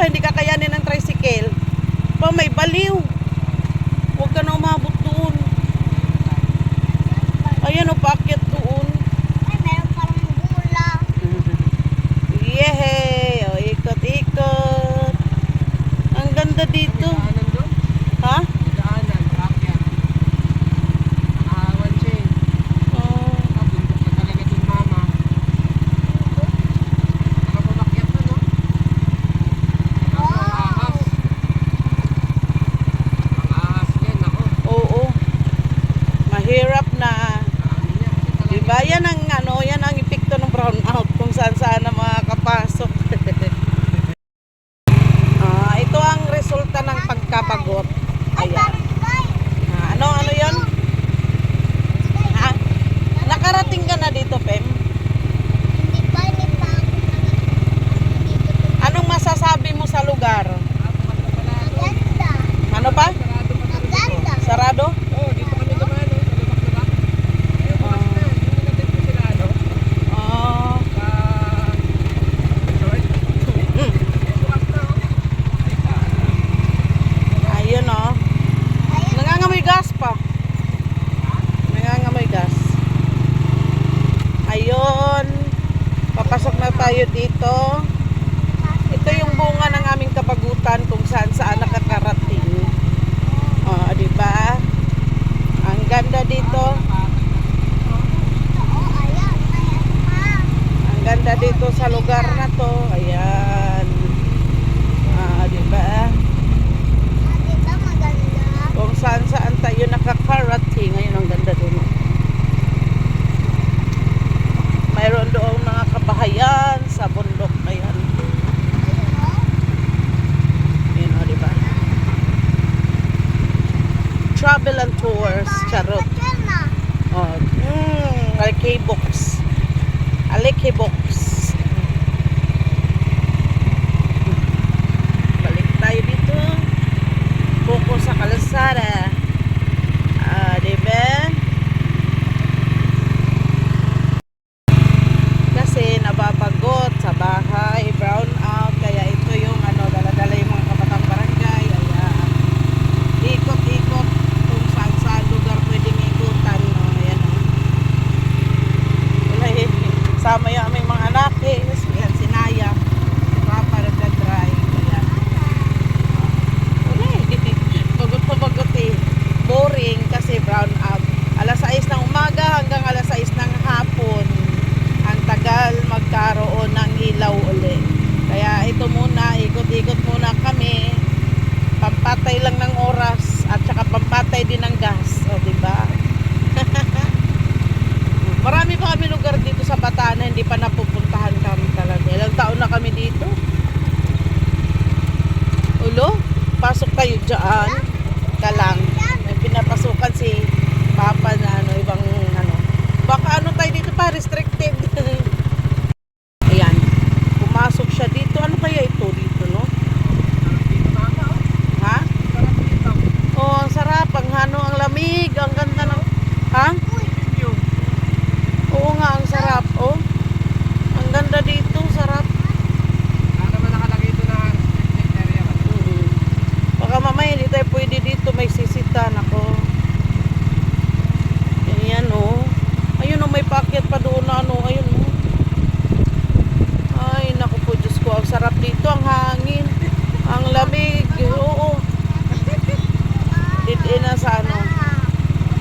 pa, hindi kakayanin ng tricycle. Pa, may baliw. Huwag ka na umabot doon. Ayan o, paakyat doon. Ay, meron parang bula. Yehey! O, ikot-ikot. Ang ganda dito. Ha? Daanan, paakyat. Nakahawan siya eh. Oh. Bundok na talaga din mama. Nakapumakyat na no? Ang ahas. Ang ahas yan ako. Oo. Mahirap na. Dami niya. Kasi talaga Diba? Yan ang ano, yan ang epekto ng brownout kung saan saan na makakapasok. Ito ang resulta ng pagkabagot. Ayan. Ano yun? Ha? Nakarating ka na dito, Pem? Hindi pa ako nakakita. Anong masasabi mo sa lugar? Maganda. Ano pa? sarado pa talaga. Maganda. Sarado? Oo, dito kami dumaan no? Sa lubak-lubak. Ayun, bukas na. Hindi natin po sila ano? Ah, Sorry? Bukas na oh. ayun oh. Nangangamoy gas pa. Nangangamoy gas. Ayun. Papasok na tayo dito. Ito yung bunga ng aming kabagutan kung saan saan nakakarating. Oh, di ba? Ang ganda dito. Oo, ayan. Ayan pa. Ang ganda dito sa lugar na to. Ayan. Di ba? Dito maganda. Kung saan saan tayo nakakarating. Ngayon ang ganda dun. Mayroon doon mga kabahayan sa bundok. Ayan. Ayan o, diba? Travel and tours. Charot. Oh, Alkebox. Alkebox. Balik tayo dito. Buko sa kalsada. Diba? Kasi nababagot sa bahay, brown out. Kaya ito yung ano, dala-dala yung mga kabatang barangay. Ayan. Ikot-ikot kung saan lugar pwedeng ikutan. No? Ayan. Wala eh. Sama yung aming mga anak eh. Ayan, si Naya. Si Papa nagdadrive. Ayan. Wala eh. Bagot pa bagot eh. Boring kasi brown out. Alas 6 ng umaga hanggang alas 6 ng hapon. Ang tagal magkaroon ng ilaw uli. Kaya ito muna, ikot-ikot muna kami. Pampatay lang ng oras at saka pampatay din ng gas. O, diba? Marami pa kami lugar dito sa Bataan na hindi pa napupuntahan kami talaga. Ilang taon na kami dito. Ulo, pasok tayo dyan. Kalang. May pinapasukan si Papa na ano, ibang ano. Baka ano tayo dito pa, restricted. Ayan. Pumasok siya dito. Ano kaya ito dito, no? Dito mama oh. Ha? Sarap dito. Oh, ang sarap. Ang hano, ang lamig. Ang ganda ng... Ha? View. Oo nga, ang sarap. Oh. Ang ganda dito. Sarap. Para naman nakalagay ito na restricted area ba? Baka mamaya hindi tayo pwede dito. May sisitan ako. Ayan, oh. Ayun, oh. May packet pa doon na ano. Ayun, oh. Ay, naku po, Diyos ko. Ang sarap dito. Ang hangin. Ang lamig. Oo. Dito na sa ano.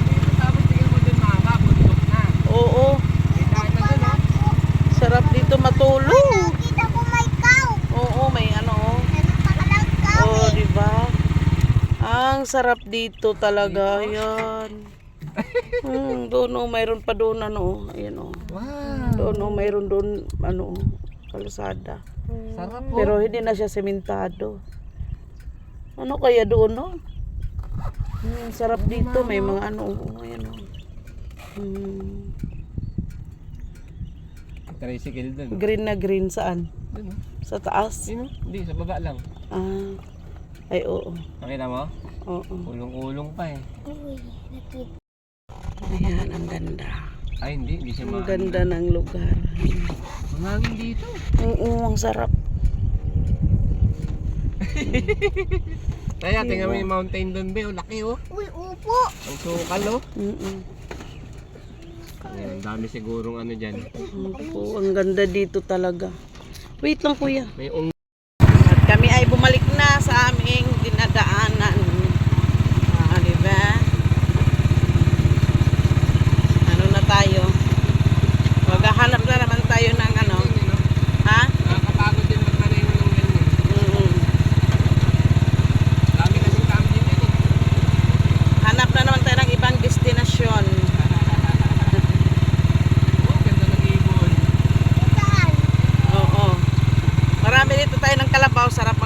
Dito tapos tingin mo din mama, bundok na. Oo. May daan na dun oh. Sarap dito matulog. Kita ko may cow. Oo, may ano. Meron pa ka ng cow Oh, eh. di ba? Ang sarap dito talaga. Yan. Doon oh, mayroon pa doon ano. Ayan oh. Wow. Doon oh, mayroon doon ano, kalsada. Sarap po. Pero hindi na siya sementado. Ano kaya doon no? Sarap dito, may mga ano, ayan oh. Tricycle dun. Green na green saan? Dun oh. Sa taas? Sino? Hindi, sa baba lang. Ah. Ay oo. Nakita mo? Oo. Ulong-ulong pa eh. Uy, nakita. Ayan, ang ganda. Ay, hindi siya Ang ganda ng lugar. Mahangin dito. Oo, ang sarap. Kaya tingnan mo yung mountain doon, be. Oh, laki oh. Uy, upo. Ang sukal oh. Mm-mm. Ang dami sigurong ano dyan. Opo, ang ganda dito talaga. Wait lang kuya. May At kami ay bumalik na sa aming dinadaanan. Diba? Ano na tayo? Maghahanap na naman tayo ng ano. Ha? Nakakapagod din magmaneho ng ganyan. Mm-mm. Dami kasing kami din eh. Hanap na naman tayo ng ibang destinasyon. Oh, ganda ng ibon. Saan? Oo. Marami dito tayo ng kalabaw. Sarap